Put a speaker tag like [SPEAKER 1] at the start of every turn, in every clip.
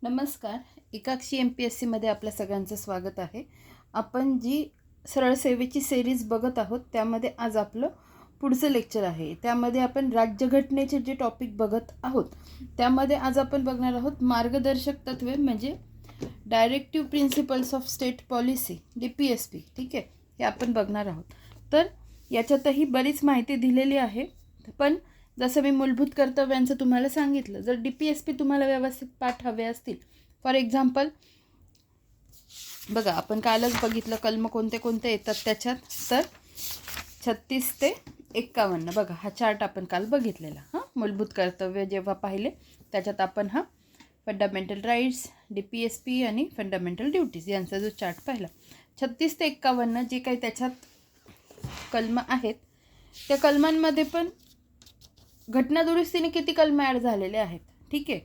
[SPEAKER 1] नमस्कार. एकाक्षी MPSC मध्ये आपल्या सगळ्यांचं स्वागत आहे. आपण जी सरळ सेवेची सिरीज बघत आहोत त्यामध्ये आज आपलं पुढचं लेक्चर आहे. त्यामध्ये आपण राज्यघटनेचे जे टॉपिक बघत आहोत त्यामध्ये आज आपण बघणार आहोत मार्गदर्शक तत्वे म्हणजे directive principles of state policy DPSP. ठीक आहे, हे आपण बघणार आहोत. तर याच्यातही बरीच माहिती दिलेली आहे, पण जसं मी मूलभूत कर्तव्यांचं तुम्हाला सांगितलं, जर DPSP तुम्हाला व्यवस्थित पाठ हवे असतील, फॉर एक्झाम्पल बघा आपण कालच बघितलं कलम कोणते कोणते येतात त्याच्यात, तर 36 ते 51 बघा हा चार्ट आपण काल बघितलेला. मूलभूत कर्तव्य जेव्हा पाहिले त्याच्यात आपण फंडामेंटल राईट्स, DPSP आणि फंडामेंटल ड्युटीज यांचा जो चार्ट पाहिला. 36 ते 51 जे काही त्याच्यात कलम आहेत त्या कलमांमध्ये पण घटनादुरुस्तीने किती कलम ॲड झालेले आहेत. ठीक आहे,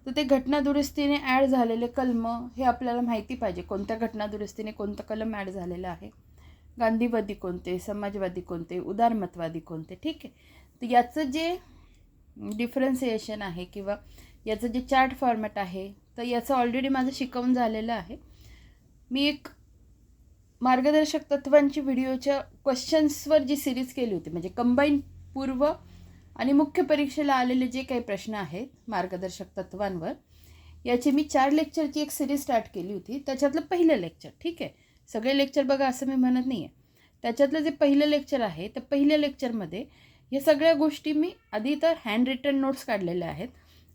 [SPEAKER 1] तर ते घटनादुरुस्तीने ॲड झालेले कलम हे आपल्याला माहिती पाहिजे. कोणत्या घटनादुरुस्तीने कोणतं कलम ॲड झालेलं आहे, गांधीवादी कोणते, समाजवादी कोणते, उदारमतवादी कोणते. ठीक आहे, तर याचं जे डिफरन्सिएशन आहे किंवा याचं जे चार्ट फॉर्मॅट आहे तर याचं ऑलरेडी माझं शिकवून झालेलं आहे. मी एक मार्गदर्शक तत्वांची व्हिडिओच्या क्वेश्चन्सवर जी सिरीज केली होती, म्हणजे कंबाईन पूर्व आणि मुख्य परीक्षेला आलेले जे काही प्रश्न आहेत मार्गदर्शक तत्वांवर, याची मी 4 लेक्चरची एक सिरीज स्टार्ट केली होती. त्याच्यातलं पहिलं लेक्चर, ठीक आहे, सगळे लेक्चर बघा असं मी म्हणत नाही आहे, त्याच्यातलं जे पहिलं लेक्चर आहे तर पहिल्या लेक्चरमध्ये या सगळ्या गोष्टी मी आधी तर हँड रिटन नोट्स काढलेल्या आहेत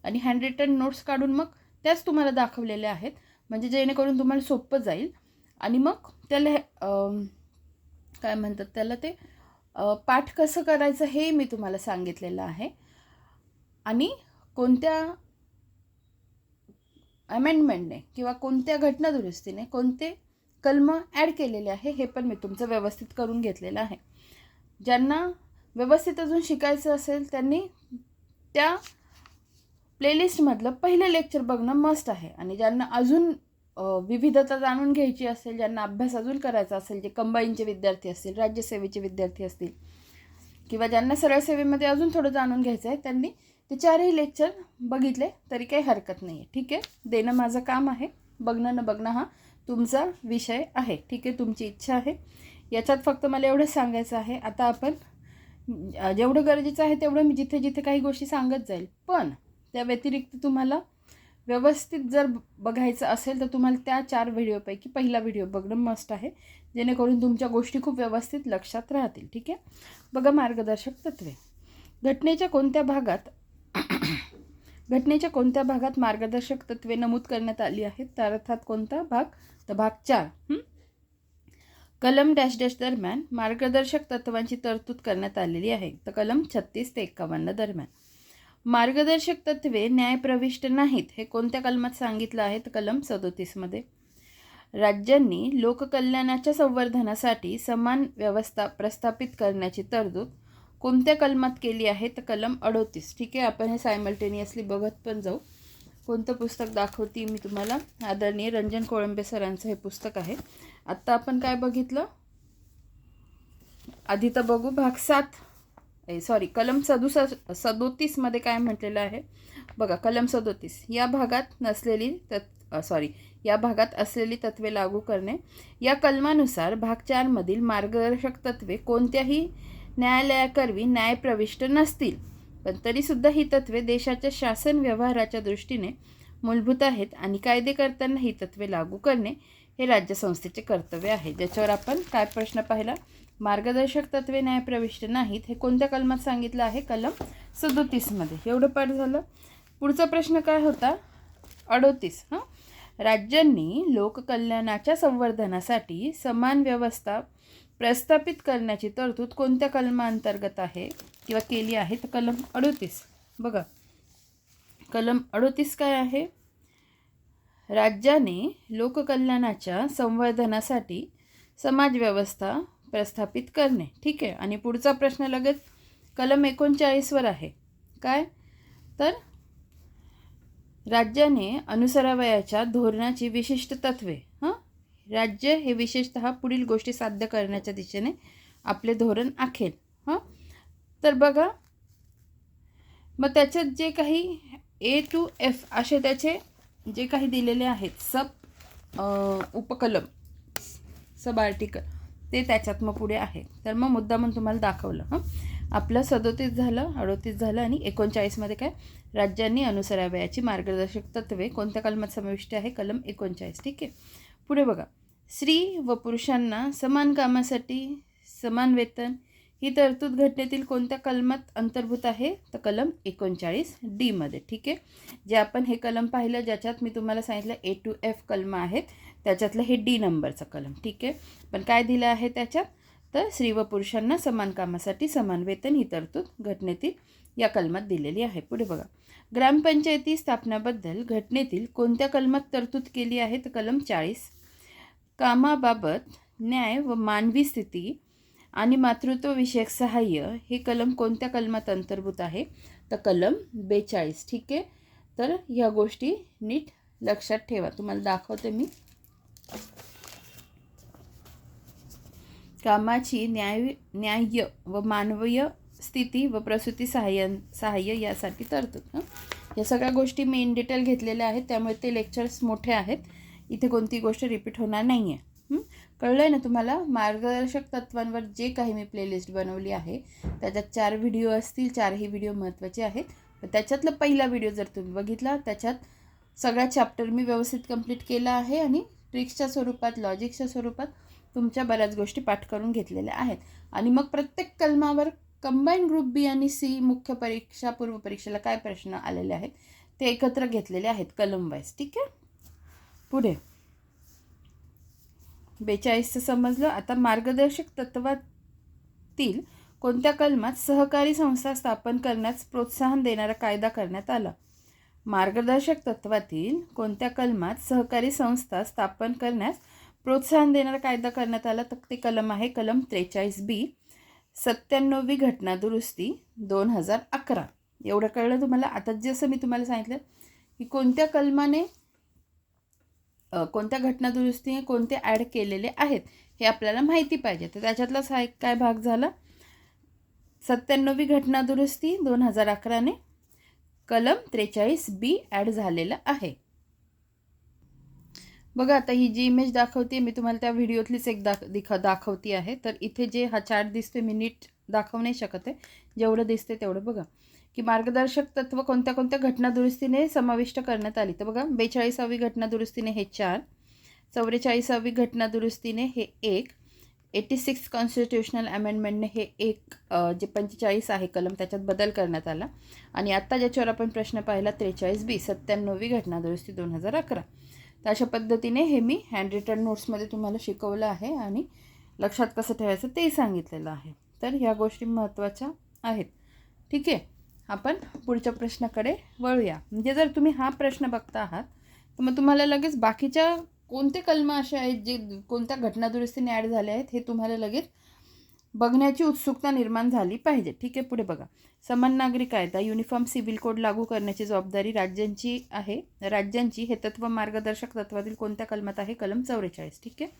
[SPEAKER 1] आणि हँड रिटन नोट्स काढून मग त्याच तुम्हाला दाखवलेल्या आहेत, म्हणजे जेणेकरून तुम्हाला सोपं जाईल. आणि मग त्याला काय म्हणतात त्याला ते पाठ कसं करायचं हे मी तुम्हाला सांगितलेलं आहे. आणि कोणत्या अमेंडमेंटने किंवा कोणत्या घटनादुरुस्तीने कोणते कलम ॲड केलेले आहे हे पण मी तुमचं व्यवस्थित करून घेतलेलं आहे. ज्यांना व्यवस्थित अजून शिकायचं असेल त्यांनी त्या प्लेलिस्टमधलं पहिलं लेक्चर बघणं मस्ट आहे. आणि ज्यांना अजून विविधता जाणून घ्यायची असेल, ज्यांना अभ्यास अजून करायचा असेल, जे कंबाईनचे विद्यार्थी असतील, राज्यसेवेचे विद्यार्थी असतील किंवा ज्यांना सरळ सेवेमध्ये अजून थोडं जाणून घ्यायचं आहे, त्यांनी ते 4ही लेक्चर बघितले तरी काही हरकत नाही आहे. ठीक आहे, देणं माझं काम आहे, बघणं न बघणं हा तुमचा विषय आहे. ठीक आहे, तुमची इच्छा आहे. याच्यात फक्त मला एवढंच सांगायचं आहे. आता आपण जेवढं गरजेचं आहे तेवढं मी जिथे जिथे काही गोष्टी सांगत जाईल, पण त्या व्यतिरिक्त तुम्हाला व्यवस्थित जर बघायचं असेल तर तुम्हाला त्या 4 व्हिडिओपैकी पहिला व्हिडिओ बघणं मस्ट आहे, जेणेकरून तुमच्या गोष्टी खूप व्यवस्थित लक्षात राहतील. ठीक आहे, बघा मार्गदर्शक तत्वे. घटनेच्या कोणत्या भागात मार्गदर्शक तत्वे नमूद करण्यात आली आहेत, त्या अर्थात कोणता भाग, तर भाग 4. कलम डॅश डॅश दरम्यान मार्गदर्शक तत्वांची तरतूद करण्यात आलेली आहे, तर कलम 36 ते 51 दरम्यान. मार्गदर्शक तत्वे न्यायप्रविष्ट नाहीत हे कोणत्या कलमात सांगितलं आहे, तर कलम 37 मध्ये. राज्यांनी लोककल्याणाच्या संवर्धनासाठी समान व्यवस्था प्रस्थापित करण्याची तरतूद कोणत्या कलमात केली आहे, तर कलम 38. ठीक आहे, आपण हे सायमल्टेनियसली बघत पण जाऊ. कोणतं पुस्तक दाखवते मी तुम्हाला, आदरणीय रंजन कोळंबे सरांचं हे पुस्तक आहे. आत्ता आपण काय बघितलं, आधी तर बघू भाग 7 कलम 37 मध्ये काय म्हटलेलं आहे बघा. कलम 37 या भागात असलेली तत्वे लागू करणे. या कलमानुसार भाग 4 मधील मार्गदर्शक तत्वे कोणत्याही न्यायालयाकरवी न्यायप्रविष्ट नसतील, पण तरीसुद्धा ही तत्वे देशाच्या शासन व्यवहाराच्या दृष्टीने मूलभूत आहेत आणि कायदे करताना ही तत्वे लागू करणे हे राज्यसंस्थेचे कर्तव्य आहे. ज्याच्यावर आपण काय प्रश्न पाहिला, मार्गदर्शक तत्वे न्यायप्रविष्ट नाहीत हे कोणत्या कलमात सांगितलं आहे, कलम 37 मध्ये. एवढं पाठ झालं. पुढचा प्रश्न काय होता, 38. राज्यांनी लोककल्याणाच्या संवर्धनासाठी समान व्यवस्था प्रस्थापित करण्याची तरतूद कोणत्या कलमांतर्गत आहे किंवा केली आहे, तर कलम 38. बघा कलम 38 काय आहे, राज्याने लोककल्याणाच्या संवर्धनासाठी समाजव्यवस्था प्रस्थापित करणे. ठीक आहे, आणि पुढचा प्रश्न लगेच कलम 39 वर आहे. काय, तर राज्याने अनुसरावयाच्या धोरणाची विशिष्ट तत्वे. राज्य हे विशेषतः पुढील गोष्टी साध्य करण्याच्या दिशेने आपले धोरण आखेल. तर बघा मग त्याच्यात जे काही A to F असे त्याचे जे काही दिलेले आहेत उपकलम सब आर्टिकल ते त्याच्यात मग पुढे आहे. तर मग मुद्दा म्हणून तुम्हाला दाखवलं. आपलं 37 झालं, 38 झालं आणि 39मध्ये काय, राज्यांनी अनुसरावयाची मार्गदर्शक तत्त्वे कोणत्या कलमात समाविष्ट आहे, कलम 39. ठीक आहे. पुढे बघा, स्त्री व पुरुषांना समान कामासाठी समान वेतन ही तरतूद घटनेतील कोणत्या कलमात अंतर्भूत आहे, तर कलम 39D मध्ये. ठीक आहे. जे आपण हे कलम पाहिलं ज्याच्यात मी तुम्हाला सांगितलं A to F कलम आहेत, त्याच्यातलं हे D नंबरचं कलम. ठीक आहे. पण काय दिलं आहे त्याच्यात, तर स्त्री व पुरुषांना समान कामासाठी समान वेतन ही तरतूद घटनेतील या कलमात दिलेली आहे. पुढे बघा, ग्रामपंचायती स्थापनाबद्दल घटनेतील कोणत्या कलमात तरतूद केली आहे, तर कलम 40. कामाबाबत न्याय व मानवी स्थिती आणि मातृत्व विषयक सहाय्य हे कलम कोणत्या कलमात अंतर्भूत आहे, तर कलम 42. ठीक आहे. तर ह्या गोष्टी नीट लक्षात ठेवा. तुम्हाला दाखवते मी. कामाची न्याय्य व मानवीय स्थिती व प्रसूती सहाय्य यासाठी तरतूद. या सगळ्या गोष्टी मी इन डिटेल घेतलेल्या आहेत, त्यामुळे ते लेक्चर्स मोठे आहेत. इथे कोणती गोष्ट रिपीट होणार नाही आहे. कळलं आहे ना तुम्हाला. मार्गदर्शक तत्वांवर जे काही मी प्लेलिस्ट बनवली आहे त्याच्यात 4 व्हिडिओ असतील. 4ही व्हिडिओ महत्त्वाचे आहेत. तर त्याच्यातला पहिला व्हिडिओ जर तुम्ही बघितला, त्याच्यात सगळा चॅप्टर मी व्यवस्थित कंप्लीट केला आहे आणि ट्रिक्सच्या स्वरूपात, लॉजिकच्या स्वरूपात तुमच्या बऱ्याच गोष्टी पाठ करून घेतलेल्या आहेत. आणि मग प्रत्येक कलमावर कंबाईन ग्रुप बी आणि सी मुख्य परीक्षा, पूर्व परीक्षेला काय प्रश्न आलेले आहेत ते एकत्र घेतलेले आहेत कलम वाईज. ठीक आहे. पुढे 42चं समजलं. आता मार्गदर्शक तत्वातील कोणत्या कलमात सहकारी संस्था स्थापन करण्यास प्रोत्साहन देणारा कायदा करण्यात आला. मार्गदर्शक तत्वातील कोणत्या कलमात सहकारी संस्था स्थापन करण्यास प्रोत्साहन देणारा कायदा करण्यात आला, तर ते कलम आहे कलम 43B. 97वी घटना दुरुस्ती 2011. एवढं कळलं तुम्हाला. आता जसं मी तुम्हाला सांगितलं की कोणत्या कलमाने कोणत्या घटना दुरुस्तीने कोणते ॲड केलेले आहेत हे आपल्याला माहिती पाहिजे. तर त्याच्यातलाच हा एक काय भाग झाला, 97वी घटना दुरुस्ती 2011ने कलम 43B ॲड झालेलं आहे. बघा, आता ही जी इमेज दाखवते मी तुम्हाला त्या व्हिडिओतलीच एक दाखवती आहे. तर इथे जे हा चार्ट दिसते मी नीट दाखवू नाही शकत आहे, जेवढं दिसते तेवढं बघा की मार्गदर्शक तत्व कोणत्या कोणत्या घटना दुरुस्तीने समाविष्ट करण्यात आली. तर बघा, 42वी घटना दुरुस्तीने हे 4, 44वी घटना दुरुस्तीने हे 1, 86 कॉन्स्टिट्युशनल अमेंडमेंटने हे 1 जे 45 आहे कलम त्याच्यात बदल करण्यात आला. आणि आत्ता ज्याच्यावर आपण प्रश्न पाहिला 43B 97वी घटना दुरुस्ती 2011. तर अशा पद्धतीने हे मी हँड रिटन नोट्समध्ये तुम्हाला शिकवलं आहे आणि लक्षात कसं ठेवायचं ते सांगितलेलं आहे. तर ह्या गोष्टी महत्त्वाच्या आहेत. ठीक आहे. आपण पुढच्या प्रश्नाकडे वळूया. म्हणजे जर तुम्ही हा प्रश्न बघता आहात तर मग तुम्हाला लगेच बाकीच्या कोणते कलम असे आहेत जे कोणत्या घटना दुरुस्तीने ॲड झाले आहेत हे तुम्हाला लगेच बघण्याची उत्सुकता निर्माण झाली पाहिजे. ठीक आहे. पुढे बघा, समान नागरी कायदा युनिफॉर्म सिव्हिल कोड लागू करण्याची जबाबदारी राज्यांची आहे. राज्यांची हे तत्व मार्गदर्शक तत्वातील कोणत्या कलमात आहे, कलम 44. ठीक आहे.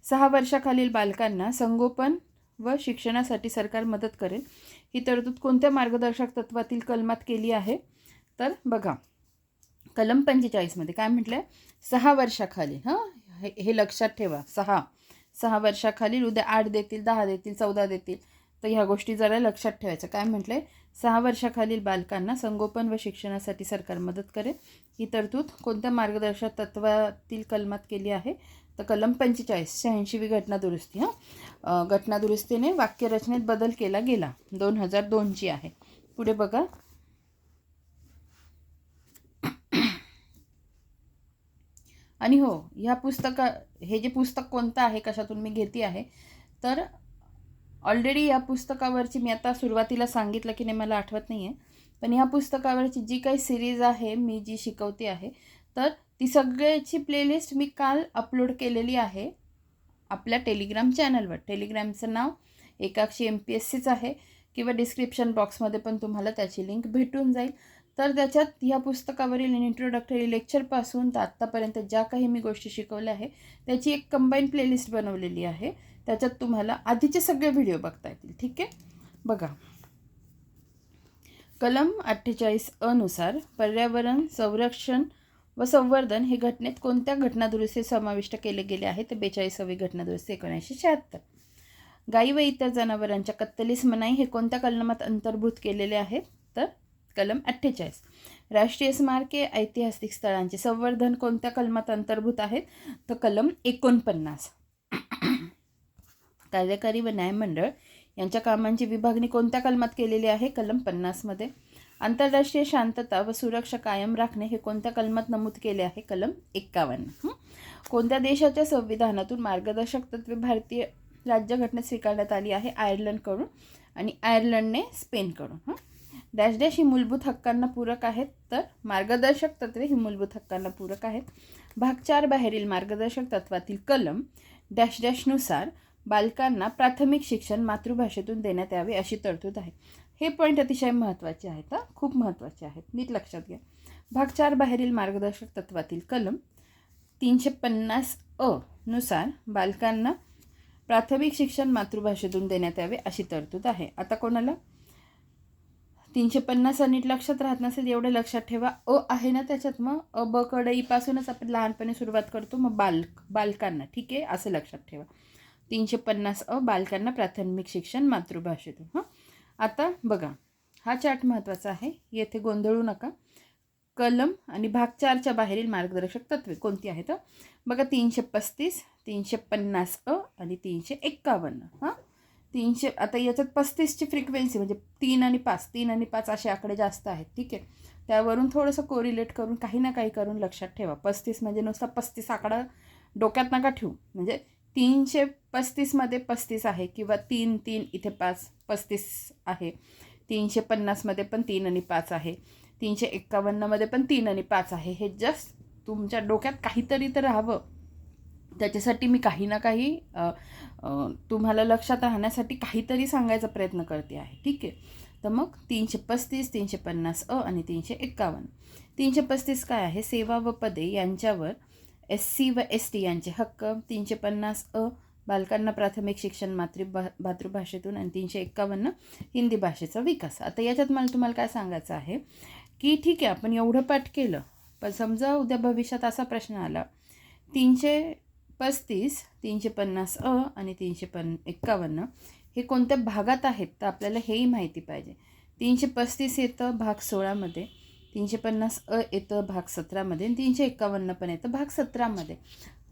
[SPEAKER 1] 6 वर्षाखालील बालकांना संगोपन व शिक्षणासाठी सरकार मदत करेल ही तरतूद कोणत्या मार्गदर्शक तत्वातील कलमात केली आहे, तर बघा कलम 45मध्ये काय म्हटलं आहे, 6 वर्षाखाली. हे लक्षात ठेवा. 6 वर्षाखालील. उद्या 8 देतील, 10 देतील, 14 देतील, तर ह्या गोष्टी जरा लक्षात ठेवायचं. काय म्हटलं आहे, 6 वर्षाखालील बालकांना संगोपन व शिक्षणासाठी सरकार मदत करेल ही तरतूद कोणत्या मार्गदर्शक तत्वातील कलमात केली आहे, तर कलम 45 86वी घटना दुरुस्ती. घटना दुरुस्तीने वाक्यरचनेत बदल केला गेला 2002ची आहे. पुढे बघा, आणि हो, हे जे पुस्तक कोणतं आहे, कशातून मी घेते आहे, तर ऑलरेडी या पुस्तकावरची मी आता सुरुवातीला सांगितलं की नाही मला आठवत नाही आहे, पण ह्या पुस्तकावरची जी काही सिरीज आहे मी जी शिकवते आहे तर ती सगळ्याची प्लेलिस्ट मी काल अपलोड केलेली आहे आपल्या टेलिग्राम चॅनलवर. टेलिग्रामचं नाव एकाक्षी MPSCच आहे किंवा डिस्क्रिप्शन बॉक्समध्ये पण तुम्हाला त्याची लिंक भेटून जाईल. तर त्याच्यात ह्या पुस्तकावरील इंट्रोडक्टरी लेक्चरपासून तर आत्तापर्यंत ज्या काही मी गोष्टी शिकवल्या आहे त्याची एक कंबाईन प्लेलिस्ट बनवलेली आहे. त्याच्यात तुम्हाला आधीचे सगळे व्हिडिओ बघता येतील. ठीक आहे. बघा, कलम 48 अनुसार पर्यावरण संरक्षण व संवर्धन हे घटनेत कोणत्या घटनादुरुस्ती समाविष्ट केले गेले आहे? तर 42वी घटनादुरुस्ती 1976. गायी व इतर जनावरांच्या कत्तलीस मनाई हे कोणत्या कलमात अंतर्भूत केलेले आहे? तर कलम 48. राष्ट्रीय स्मारके ऐतिहासिक स्थळांचे संवर्धन कोणत्या कलमात अंतर्भूत आहेत? तर कलम 49. कार्यकारी व न्यायमंडळ यांच्या कामांची विभागणी कोणत्या कलमात केलेली आहे? कलम 50 मध्ये. आंतरराष्ट्रीय शांतता व सुरक्षा कायम राखणे हे कोणत्या कलमात नमूद केले आहे? कलम 51. कोणत्या देशाच्या संविधानातून मार्गदर्शक तत्त्वे भारतीय राज्यघटनेत स्वीकारण्यात आली आहे? आयर्लंडकडून आणि आयर्लंडने स्पेनकडून. डॅश डॅश ही मूलभूत हक्कांना पूरक आहेत? तर मार्गदर्शक तत्त्वे ही मूलभूत हक्कांना पूरक आहेत. भाग 4 बाहेरील मार्गदर्शक तत्वातील कलम डॅश डॅशनुसार बालकांना प्राथमिक शिक्षण मातृभाषेतून देण्यात यावे अशी तरतूद आहे. हे पॉईंट अतिशय महत्त्वाचे आहेत, खूप महत्त्वाचे आहेत, नीट लक्षात घ्या. भाग 4 बाहेरील मार्गदर्शक तत्वातील कलम 350 नुसार बालकांना प्राथमिक शिक्षण मातृभाषेतून देण्यात यावे अशी तरतूद आहे. आता कोणाला 350 नीट लक्षात राहत नसेल एवढं लक्षात ठेवा. आहे ना त्याच्यात, मग ब कडईपासूनच आपण लहानपणी सुरुवात करतो, मग बालकांना, ठीक आहे, असं लक्षात ठेवा. 350 बालकांना प्राथमिक शिक्षण मातृभाषेतून. आता बघा, हा चार्ट महत्त्वाचा आहे, येथे गोंधळू नका. कलम आणि भाग 4च्या बाहेरील मार्गदर्शक तत्वे कोणती आहेत? बघा, 335, 350 आणि 351. 300. आता याच्यात 35ची फ्रिक्वेन्सी म्हणजे 3 आणि 5 असे आकडे जास्त आहेत, ठीक आहे. त्यावरून थोडंसं कोरिलेट करून काही ना काही करून लक्षात ठेवा. 35 म्हणजे नुसता 35 आकडा डोक्यात नका ठेवू. म्हणजे 335 मध्ये 35 आहे किंवा 3 इथे 35 आहे. 350 मध्ये पण 3 आणि 5 आहे. 351 मध्ये पण 3 आणि 5 आहे. हे जस्ट तुमच्या डोक्यात काहीतरी तर राहावं, त्याच्यासाठी मी काही ना काही तुम्हाला लक्षात राहण्यासाठी काहीतरी सांगायचा प्रयत्न करते आहे, ठीक आहे. तर मग 335, 350 आणि 351. 335 काय आहे? सेवा व पदे यांच्यावर SC व ST यांचे हक्क. 350 बालकांना प्राथमिक शिक्षण मातृभाषेतून आणि 351 हिंदी भाषेचा विकास. आता याच्यात मला तुम्हाला काय सांगायचं आहे की ठीक आहे, आपण एवढं पाठ केलं, पण समजा उद्या भविष्यात असा प्रश्न आला, 335, 350 आणि 351 हे कोणत्या भागात आहेत? तर आपल्याला हेही माहिती पाहिजे. 335 येतं भाग 16 मध्ये, 350 येतं भाग 17 मध्ये आणि 351 पण येतं भाग 17 मध्ये.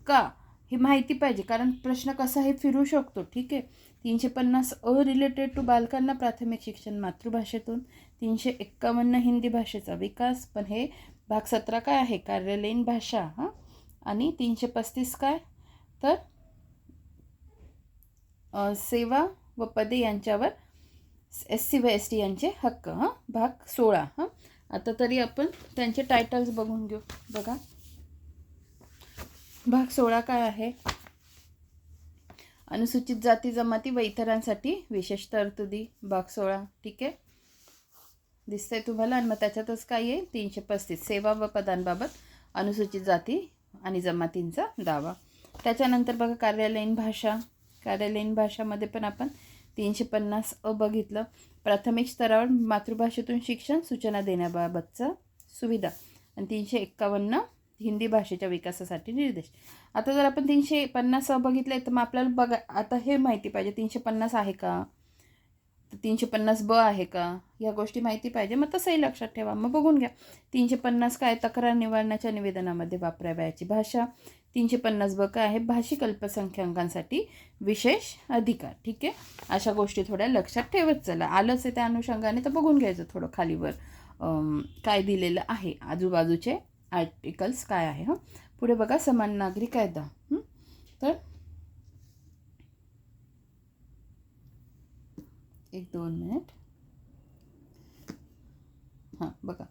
[SPEAKER 1] का हे माहिती पाहिजे, कारण प्रश्न कसाही फिरू शकतो, ठीक आहे. 350 रिलेटेड टू बालकांना प्राथमिक शिक्षण मातृभाषेतून, 351 हिंदी भाषेचा विकास, पण हे भाग 17 काय आहे? कार्यालयीन भाषा. आणि 335 काय? तर सेवा व पदे यांच्यावर SC व ST यांचे हक्क. भाग 16. आता तरी आपण त्यांचे टायटल्स बघून घेऊ. बघा, भाग 16 काय आहे? अनुसूचित जाती जमाती व इतरांसाठी विशेष तरतुदी. भाग 16, ठीक आहे, दिसतंय तुम्हाला. आणि मग त्याच्यातच काय आहे? 335 सेवा व पदांबाबत अनुसूचित जाती आणि जमातींचा दावा. त्याच्यानंतर बघा, कार्यालयीन भाषा. कार्यालयीन भाषामध्ये पण आपण 350 बघितलं, प्राथमिक स्तरावर मातृभाषेतून शिक्षण सूचना देण्याबाबतचा सुविधा. आणि 351 हिंदी भाषेच्या विकासासाठी निर्देश. आता जर आपण 350 बघितले तर मग आपल्याला बघा, आता हे माहिती पाहिजे 350 आहे का, 350 आहे का, या गोष्टी माहिती पाहिजे. मग तसंही लक्षात ठेवा. मग बघून घ्या, 350 काय? तक्रार निवारणाच्या निवेदनामध्ये वापरावयाची भाषा. 350 काय आहे? भाषिक अल्पसंख्याकांसाठी विशेष अधिकार, ठीक आहे. अशा गोष्टी थोड्या लक्षात ठेवत चला. आलंच आहे त्या अनुषंगाने तर बघून घ्यायचं थोडं खालीवर काय दिलेलं आहे, आजूबाजूचे आर्टिकल्स काय आहे. पुढे बघा, समान नागरी कायदा. तर 1-2 मिनिट. बघा,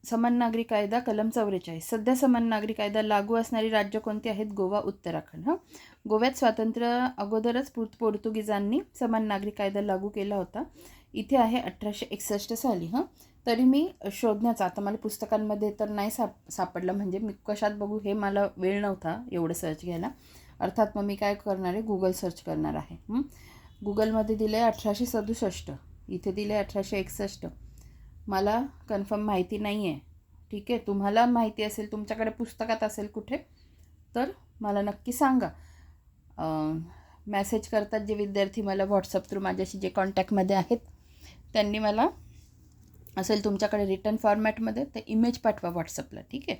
[SPEAKER 1] समान नागरी कायदा कलम 44. सध्या समान नागरी कायदा लागू असणारी राज्य कोणती आहेत? गोवा, उत्तराखंड. गोव्यात स्वातंत्र्य अगोदरच पोर्तुगीजांनी समान नागरी कायदा लागू केला होता. इथे आहे 1861 साली. तरी मी शोधण्याचा, आता मला पुस्तकांमध्ये तर नाही सापडलं, म्हणजे मी कशात बघू, हे मला वेळ नव्हता एवढं सर्च घ्यायला. अर्थात मग मी काय करणार आहे, गुगल सर्च करणार आहे. गुगलमध्ये दिलं आहे 1867, इथे दिलं आहे 1861. मला कन्फर्म माहिती नाही आहे, ठीक आहे. तुम्हाला माहिती असेल, तुमच्याकडे पुस्तकात असेल कुठे, तर मला नक्की सांगा. मेसेज करतात जे विद्यार्थी मला व्हॉट्सअप थ्रू माझ्याशी जे कॉन्टॅक्टमध्ये आहेत, त्यांनी मला असेल तुमच्याकडे रिटर्न फॉर्मॅटमध्ये ते इमेज पाठवा व्हॉट्सअपला, ठीक आहे.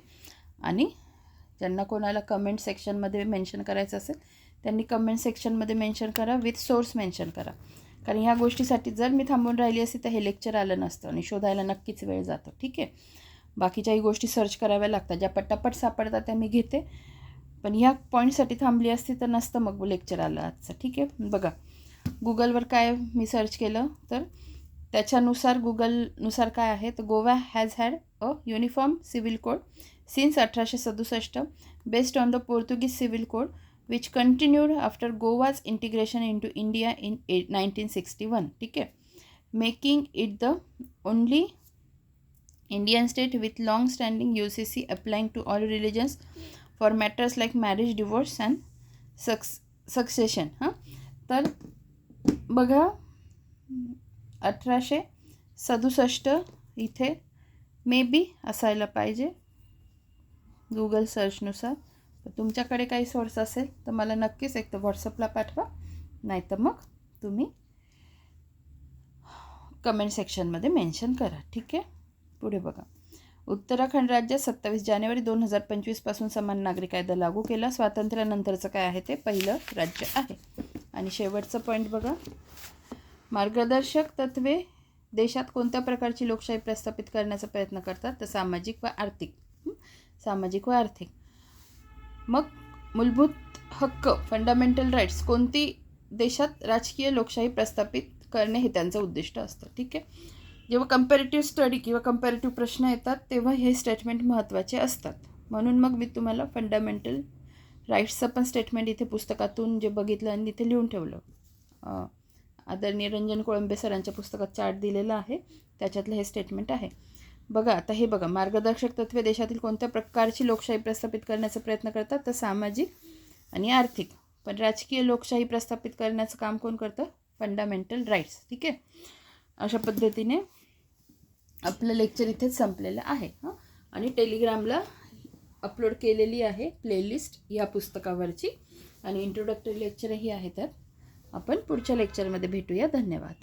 [SPEAKER 1] आणि ज्यांना कोणाला कमेंट सेक्शनमध्ये मेन्शन करायचं असेल त्यांनी कमेंट सेक्शनमध्ये मेन्शन करा, विथ सोर्स मेन्शन करा. कारण ह्या गोष्टीसाठी जर मी थांबून राहिली असती तर हे लेक्चर आलं नसतं आणि शोधायला नक्कीच वेळ जातो, ठीक आहे. बाकीच्याही गोष्टी सर्च कराव्या लागतात, ज्या पटापट सापडतात त्या मी घेते, पण ह्या पॉईंटसाठी थांबली असती तर नसतं मग लेक्चर आलं आजचं, ठीक आहे. बघा, गुगलवर काय मी सर्च केलं तर त्याच्यानुसार गुगलनुसार काय आहे तर Goa has had a uniform civil code since 1867 based on the Portuguese civil code which continued after Goa's integration into India in 1961, ठीक आहे. Making it the only Indian state with long standing UCC applying to all religions for matters like marriage, divorce and succession. तर बघा, 1867 इथे may be असायला पाहिजे Google सर्चनुसार. तर तुमच्याकडे काही सोर्स असेल तर मला नक्कीच एक तर व्हॉट्सअपला पाठवा, नाहीतर मग तुम्ही कमेंट सेक्शनमध्ये मेन्शन करा, ठीक आहे. पुढे बघा, उत्तराखंड राज्यात 27 जानेवारी 2025 पासून समान नागरी कायदा लागू केला. स्वातंत्र्यानंतरचं काय आहे ते पहिलं राज्य आहे. आणि शेवटचं पॉईंट बघा, मार्गदर्शक तत्त्वे देशात कोणत्या प्रकारची लोकशाही प्रस्थापित करण्याचा प्रयत्न करतात तर सामाजिक व आर्थिक. मग मूलभूत हक्क, फंडामेंटल राईट्स, कोणती देशात राजकीय लोकशाही प्रस्थापित करणे हे त्यांचं उद्दिष्ट असतं, ठीक आहे. जेव्हा कंपॅरेटिव्ह स्टडी किंवा कंपॅरेटिव्ह प्रश्न येतात तेव्हा हे स्टेटमेंट महत्त्वाचे असतात. म्हणून मग मी तुम्हाला फंडामेंटल राईट्सचं पण स्टेटमेंट इथे पुस्तकातून जे बघितलं आणि इथे लिहून ठेवलं. आदरणीय रंजन कोळंबे सरांच्या पुस्तकात चार्ट दिलेला आहे, त्याच्यातलं हे स्टेटमेंट आहे. बघा आता हे बघा, मार्गदर्शक तत्त्वे देशातील कोणत्या प्रकारची लोकशाही प्रस्थापित करण्याचा प्रयत्न करतात तर सामाजिक आणि आर्थिक. पण राजकीय लोकशाही प्रस्थापित करण्याचं काम कोण करतं? फंडामेंटल राईट्स, ठीक आहे. अशा पद्धतीने आपलं लेक्चर इथेच संपलेलं आहे. आणि टेलिग्रामला अपलोड केलेली आहे प्लेलिस्ट या पुस्तकावरची, आणि इंट्रोडक्टरी लेक्चरही आहे त्यात. आपण पुढच्या लेक्चरमध्ये भेटूया. धन्यवाद.